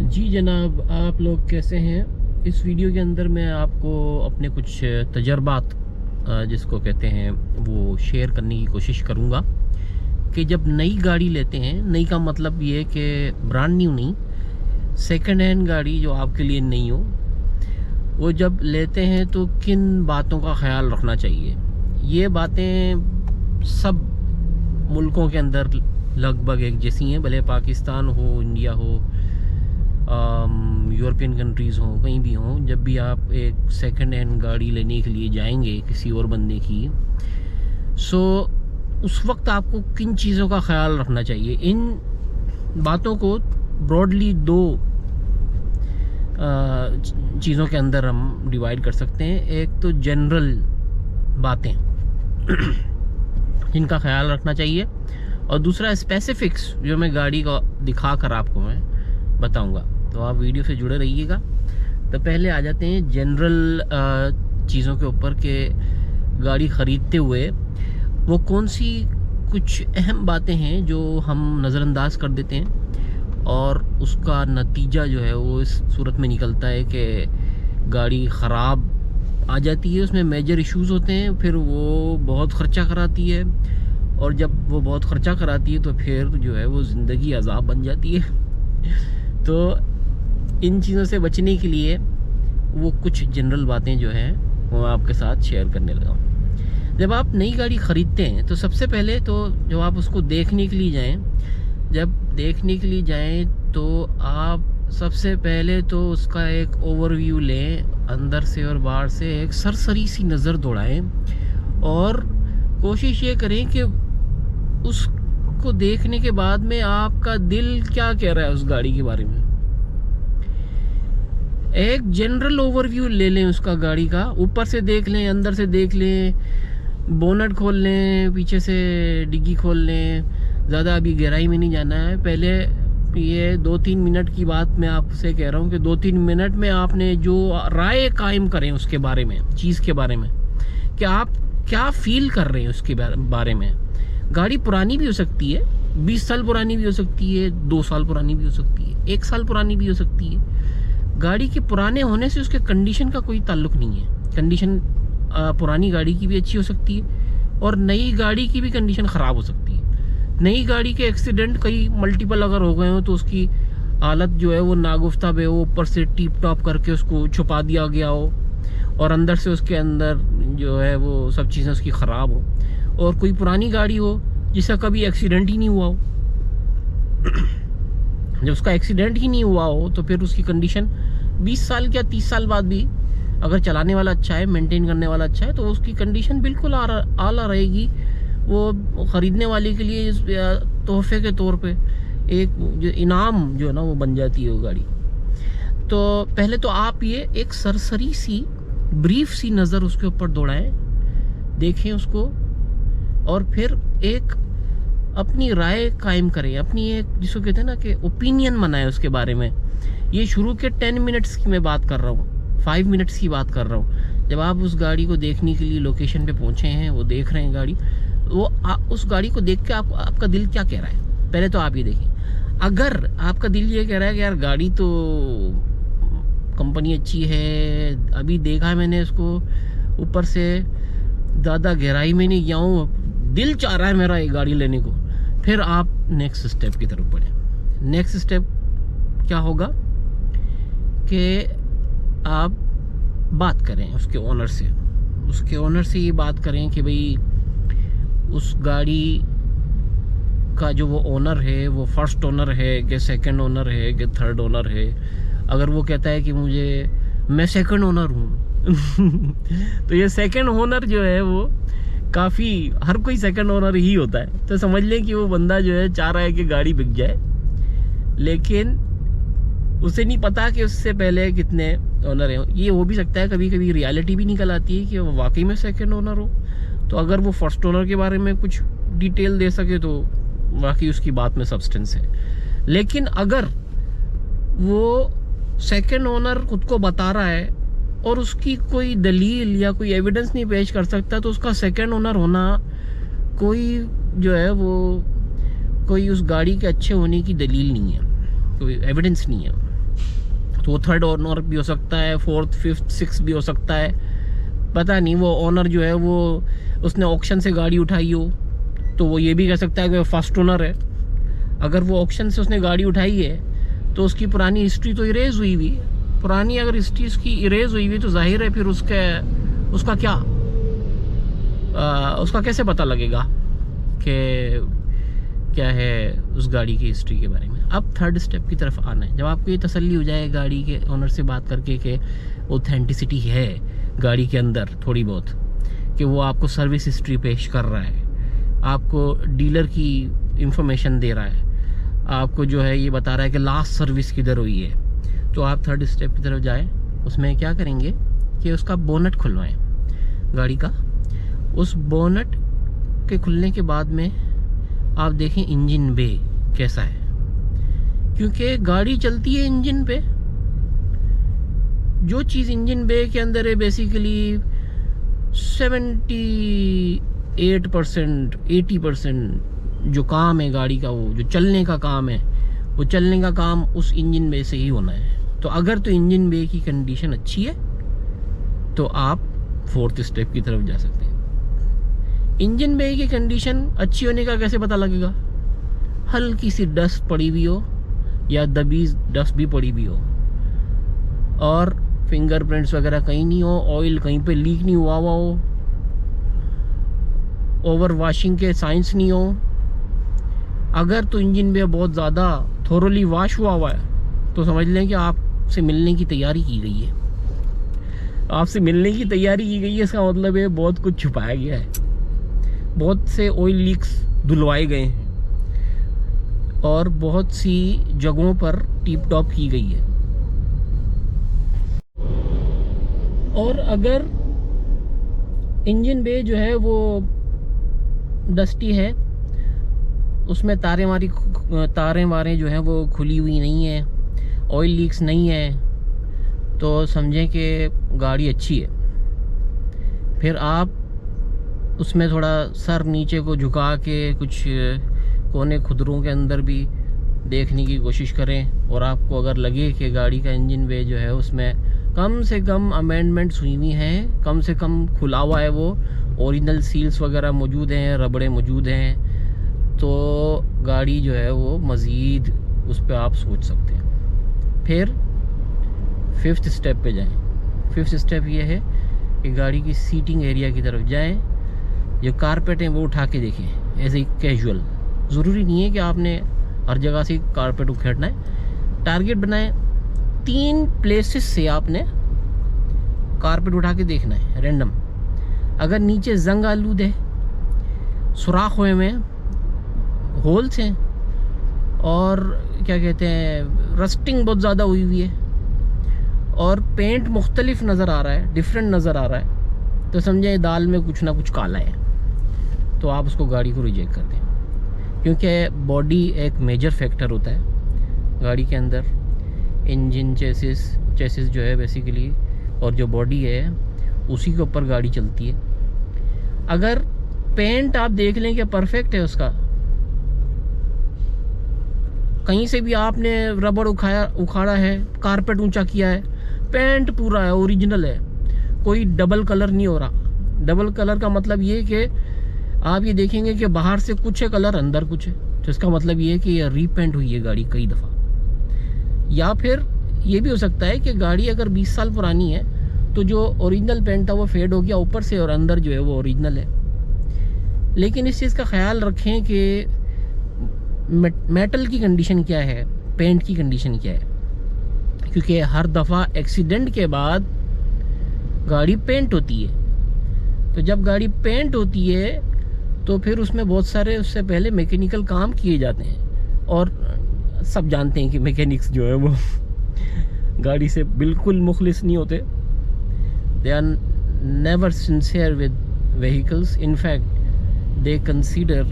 जी जनाब, आप लोग कैसे हैं। इस वीडियो के अंदर मैं आपको अपने कुछ तजर्बात जिसको कहते हैं वो शेयर करने की कोशिश करूँगा कि जब नई गाड़ी लेते हैं, नई का मतलब ये कि ब्रांड न्यू नहीं, सेकंड हैंड गाड़ी जो आपके लिए नहीं हो, वो जब लेते हैं तो किन बातों का ख्याल रखना चाहिए। ये बातें सब मुल्कों के अंदर लगभग एक जैसी हैं, भले पाकिस्तान हो, इंडिया हो, यूरोपियन कंट्रीज़ हों, कहीं भी हों। जब भी आप एक सेकंड हैंड गाड़ी लेने के लिए जाएंगे किसी और बंदे की, सो उस वक्त आपको किन चीज़ों का ख्याल रखना चाहिए। इन बातों को ब्रॉडली दो चीज़ों के अंदर हम डिवाइड कर सकते हैं। एक तो जनरल बातें जिनका ख्याल रखना चाहिए, और दूसरा स्पेसिफिक्स जो मैं गाड़ी को दिखा कर आपको मैं बताऊंगा। तो आप वीडियो से जुड़े रहिएगा। तो पहले आ जाते हैं जनरल चीज़ों के ऊपर कि गाड़ी ख़रीदते हुए वो कौन सी कुछ अहम बातें हैं जो हम नज़रअंदाज कर देते हैं, और उसका नतीजा जो है वो इस सूरत में निकलता है कि गाड़ी ख़राब आ जाती है, उसमें मेजर इश्यूज़ होते हैं, फिर वो बहुत ख़र्चा कराती है, और जब वो बहुत ख़र्चा कराती है तो फिर जो है वो ज़िंदगी अज़ाब बन जाती है। तो इन चीज़ों से बचने के लिए वो कुछ जनरल बातें जो हैं वो मैं आपके साथ शेयर करने लगा हूँ। जब आप नई गाड़ी ख़रीदते हैं तो सबसे पहले तो जब आप उसको देखने के लिए जाएं, तो आप सबसे पहले तो उसका एक ओवरव्यू लें, अंदर से और बाहर से एक सरसरी सी नज़र दौड़ाएं, और कोशिश ये करें कि उसको देखने के बाद में आपका दिल क्या कह रहा है उस गाड़ी के बारे में। एक जनरल ओवरव्यू ले लें उसका गाड़ी का, ऊपर से देख लें, अंदर से देख लें, बोनट खोल लें, पीछे से डिग्गी खोल लें। ज़्यादा अभी गहराई में नहीं जाना है। पहले ये 2-3 मिनट की बात मैं आपसे कह रहा हूँ कि 2-3 मिनट में आपने जो राय कायम करें उसके बारे में, चीज़ के बारे में, कि आप क्या फील कर रहे हैं उसके बारे में। गाड़ी पुरानी भी हो सकती है, 20 साल पुरानी भी हो सकती है, 2 साल पुरानी भी हो सकती है, 1 साल पुरानी भी हो सकती है। गाड़ी के पुराने होने से उसके कंडीशन का कोई ताल्लुक नहीं है। कंडीशन पुरानी गाड़ी की भी अच्छी हो सकती है, और नई गाड़ी की भी कंडीशन ख़राब हो सकती है। नई गाड़ी के एक्सीडेंट कई मल्टीपल अगर हो गए हो तो उसकी हालत जो है वो नागुफ्ता बे हो, ऊपर से टिप टॉप करके उसको छुपा दिया गया हो, और अंदर से उसके अंदर जो है वो सब चीज़ें उसकी ख़राब हो। और कोई पुरानी गाड़ी हो जिसका कभी एक्सीडेंट ही नहीं हुआ हो, जब उसका एक्सीडेंट ही नहीं हुआ हो तो फिर उसकी कंडीशन 20 साल या 30 साल बाद भी अगर चलाने वाला अच्छा है, मेंटेन करने वाला अच्छा है, तो उसकी कंडीशन बिल्कुल आला रहेगी। वो ख़रीदने वाले के लिए तोहफे के तौर पे एक जो इनाम जो है ना वो बन जाती है वो गाड़ी। तो पहले तो आप ये एक सरसरी सी ब्रीफ सी नज़र उसके ऊपर दौड़ाएं, देखें उसको, और फिर एक अपनी राय कायम करें, अपनी एक जिसको कहते हैं ना कि ओपिनियन बनाएं उसके बारे में। ये शुरू के 10 मिनट्स की मैं बात कर रहा हूँ, 5 मिनट्स की बात कर रहा हूँ। जब आप उस गाड़ी को देखने के लिए लोकेशन पे पहुँचे हैं, वो देख रहे हैं गाड़ी, वो उस गाड़ी को देख के आपका दिल क्या कह रहा है, पहले तो आप ये देखें। अगर आपका दिल ये कह रहा है कि यार गाड़ी तो कंपनी अच्छी है, अभी देखा है मैंने इसको, ऊपर से ज़्यादा गहराई में नहीं गया हूँ, दिल चाह रहा है मेरा ये गाड़ी लेने को, फिर आप नेक्स्ट स्टेप की तरफ बढ़ें। नेक्स्ट स्टेप क्या होगा कि आप बात करें उसके ओनर से ये बात करें कि भाई उस गाड़ी का जो वो ओनर है वो फर्स्ट ओनर है कि सेकंड ओनर है कि थर्ड ओनर है। अगर वो कहता है कि मैं सेकंड ओनर हूँ तो ये सेकंड ओनर जो है वो काफ़ी, हर कोई सेकंड ओनर ही होता है, तो समझ लें कि वो बंदा जो है चाह रहा है कि गाड़ी बिक जाए, लेकिन उसे नहीं पता कि उससे पहले कितने ओनर हैं। ये हो भी सकता है, कभी कभी रियलिटी भी निकल आती है कि वो वाकई में सेकंड ओनर हो। तो अगर वो फर्स्ट ओनर के बारे में कुछ डिटेल दे सके तो वाकई उसकी बात में सब्सटेंस है। लेकिन अगर वो सेकंड ओनर खुद को बता रहा है और उसकी कोई दलील या कोई एविडेंस नहीं पेश कर सकता, तो उसका सेकंड ओनर होना कोई जो है वो कोई उस गाड़ी के अच्छे होने की दलील नहीं है, कोई एविडेंस नहीं है। तो वो थर्ड ओनर भी हो सकता है, फोर्थ, फिफ्थ, सिक्स भी हो सकता है, पता नहीं। वो ओनर जो है वो उसने ऑक्शन से गाड़ी उठाई हो, तो वो ये भी कह सकता है कि फर्स्ट ओनर है। अगर वो ऑक्शन से उसने गाड़ी उठाई है तो उसकी पुरानी हिस्ट्री तो इरेज हुई हुई है। पुरानी अगर हिस्ट्री उसकी इरेज हुई हुई तो जाहिर है फिर उसका क्या उसका कैसे पता लगेगा कि क्या है उस गाड़ी की हिस्ट्री के बारे में। अब थर्ड स्टेप की तरफ आना है। जब आपको ये तसल्ली हो जाए गाड़ी के ओनर से बात करके कि ऑथेंटिसिटी है गाड़ी के अंदर थोड़ी बहुत, कि वो आपको सर्विस हिस्ट्री पेश कर रहा है, आपको डीलर की इंफॉर्मेशन दे रहा है, आपको जो है ये बता रहा है कि लास्ट सर्विस किधर हुई है, तो आप थर्ड स्टेप की तरफ जाएं। उसमें क्या करेंगे कि उसका बोनट खुलवाएं गाड़ी का। उस बोनट के खुलने के बाद में आप देखें इंजन बे कैसा है, क्योंकि गाड़ी चलती है इंजन पे। जो चीज़ इंजन बे के अंदर है बेसिकली 78% 80% जो काम है गाड़ी का, वो जो चलने का काम है, वो चलने का काम उस इंजन बे से ही होना है। तो अगर तो इंजन बे की कंडीशन अच्छी है तो आप फोर्थ स्टेप की तरफ जा सकते हैं। इंजन बे की कंडीशन अच्छी होने का कैसे पता लगेगा? हल्की सी डस्ट पड़ी हुई हो या दबी डस्ट भी पड़ी हुई हो, और फिंगरप्रिंट्स वगैरह कहीं नहीं हो, ऑयल कहीं पे लीक नहीं हुआ हो, ओवर वॉशिंग के साइंस नहीं हो। अगर तो इंजन बे बहुत ज़्यादा थोरोली वॉश हुआ है तो समझ लें कि आपसे मिलने की तैयारी की गई है। आपसे मिलने की तैयारी की गई है, इसका मतलब है बहुत कुछ छुपाया गया है, बहुत से ऑयल लीक्स धुलवाए गए हैं और बहुत सी जगहों पर टिप टॉप की गई है। और अगर इंजन बे जो है वो डस्टी है, उसमें तारें वारें जो हैं वो खुली हुई नहीं है, ऑयल लीक्स नहीं है, तो समझें कि गाड़ी अच्छी है। फिर आप उसमें थोड़ा सर नीचे को झुका के कुछ कोने खुदरों के अंदर भी देखने की कोशिश करें, और आपको अगर लगे कि गाड़ी का इंजन बे जो है उसमें कम से कम अमेंडमेंट्स हुई हुई हैं, कम से कम खुला हुआ है, वो ओरिजिनल सील्स वगैरह मौजूद हैं, रबड़े मौजूद हैं, तो गाड़ी जो है वो मज़ीद उस पर आप सोच सकते हैं। फिर फिफ्थ स्टेप पे जाएं। फिफ्थ स्टेप ये है कि गाड़ी की सीटिंग एरिया की तरफ जाएं। जो कारपेट हैं वो उठा के देखें, ऐसे ही कैजुअल। ज़रूरी नहीं है कि आपने हर जगह से कारपेट उखेड़ना है। टारगेट बनाएं, 3 प्लेसेस से आपने कारपेट उठा के देखना है रैंडम। अगर नीचे जंग आलूद है, सुराख हुए में होल्स हैं, और क्या कहते हैं रस्टिंग बहुत ज़्यादा हुई हुई है, और पेंट मुख्तलिफ नज़र आ रहा है, डिफरेंट नज़र आ रहा है, तो समझे दाल में कुछ ना कुछ काला है, तो आप उसको गाड़ी को रिजेक्ट कर दें। क्योंकि बॉडी एक मेजर फैक्टर होता है गाड़ी के अंदर। इंजन चेसिस जो है बेसिकली, और जो बॉडी है उसी के ऊपर गाड़ी चलती है। अगर पेंट आप देख लें कि परफेक्ट है उसका, कहीं से भी आपने रबड़ उखाड़ा है, कारपेट ऊंचा किया है, पेंट पूरा है, ओरिजिनल है, कोई डबल कलर नहीं हो रहा। डबल कलर का मतलब ये कि आप ये देखेंगे कि बाहर से कुछ है कलर, अंदर कुछ है, तो इसका मतलब ये है कि ये रीपेंट हुई है गाड़ी कई दफ़ा। या फिर ये भी हो सकता है कि गाड़ी अगर 20 साल पुरानी है तो जो ओरिजिनल पेंट था वो फेड हो गया ऊपर से, और अंदर जो है वो ओरिजिनल है। लेकिन इस चीज़ का ख्याल रखें कि मेटल की कंडीशन क्या है, पेंट की कंडीशन क्या है, क्योंकि हर दफ़ा एक्सीडेंट के बाद गाड़ी पेंट होती है। तो जब गाड़ी पेंट होती है तो फिर उसमें बहुत सारे उससे पहले मैकेनिकल काम किए जाते हैं, और सब जानते हैं कि मैकेनिक्स जो है वो गाड़ी से बिल्कुल मुखलिस नहीं होते। They are never sincere with vehicles. In fact they consider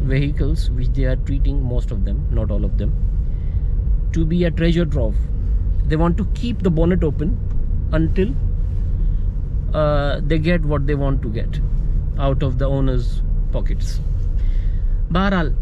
vehicles which they are treating, most of them, not all of them, to be a treasure trove. They want to keep the bonnet open until they get what they want to get out of the owner's pockets. बहरहाल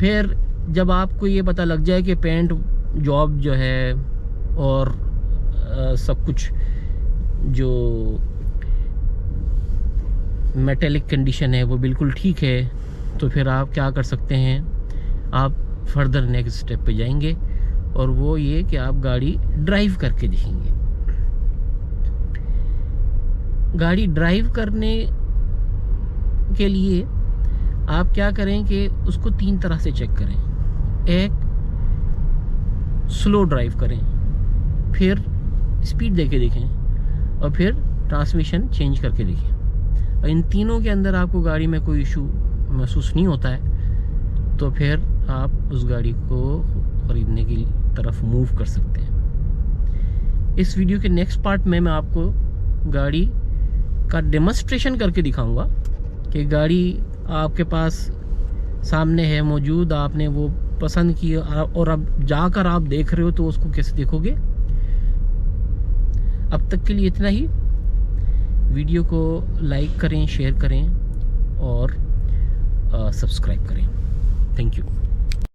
फिर जब आपको ये पता लग जाए कि paint job जो है और सब कुछ जो मेटेलिक कंडीशन है वो बिल्कुल ठीक है, तो फिर आप क्या कर सकते हैं, आप फर्दर नेक्स्ट स्टेप पे जाएंगे और वो ये कि आप गाड़ी ड्राइव करके देखेंगे। गाड़ी ड्राइव करने के लिए आप क्या करें कि उसको 3 तरह से चेक करें। एक, स्लो ड्राइव करें, फिर स्पीड देके देखें और फिर ट्रांसमिशन चेंज करके देखें। और इन तीनों के अंदर आपको गाड़ी में कोई इशू महसूस नहीं होता है तो फिर आप उस गाड़ी को ख़रीदने की तरफ मूव कर सकते हैं। इस वीडियो के नेक्स्ट पार्ट में मैं आपको गाड़ी का डेमोन्स्ट्रेशन करके दिखाऊंगा कि गाड़ी आपके पास सामने है मौजूद, आपने वो पसंद की और अब जाकर आप देख रहे हो तो उसको कैसे देखोगे। अब तक के लिए इतना ही। वीडियो को लाइक करें, शेयर करें और सब्सक्राइब करें। Thank you.